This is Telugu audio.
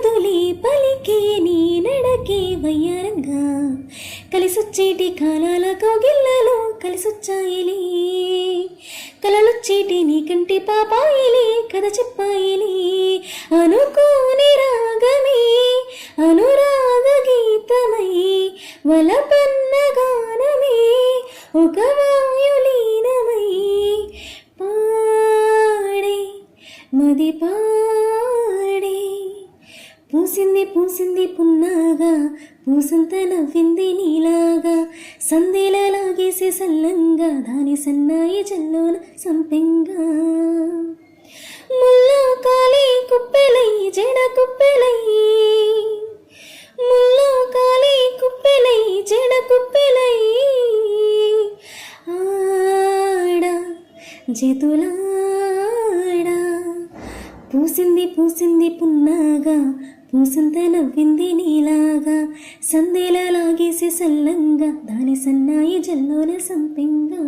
బదులే పలికే నీ నడకే వయ్యారంగా కలిసొచ్చేటి కాలాల కౌగిళ్ళలో కలిసొచ్చాయిలే కలలొచ్చేటి నీ కంటి పాపాయిలే కథ చెప్పాయిలే అనుకోని రాగమే అనురాగ గీతమై వలపన్న గానమే ఒక వాయులీనమై పాడే మది పాడే పూసింది పూసింది పున్నాగా పూసంత నవ్వింది నీలాగా సందేలా లాగేసే సల్లంగా దాని సన్నాయి జల్లోన సంపెంగా ముల్లో కాలే కుప్పెలై జడ కుప్పెలై ముల్లో కాలే కుప్పెలై జడ కుప్పెలై ఆడా జతులాడా పూసింది పూసింది పున్నాగా పూసంత నవ్వింది నీలాగా సందేలా లాగేసి సల్లంగా దాని సన్నాయి జల్లోన సంపెంగా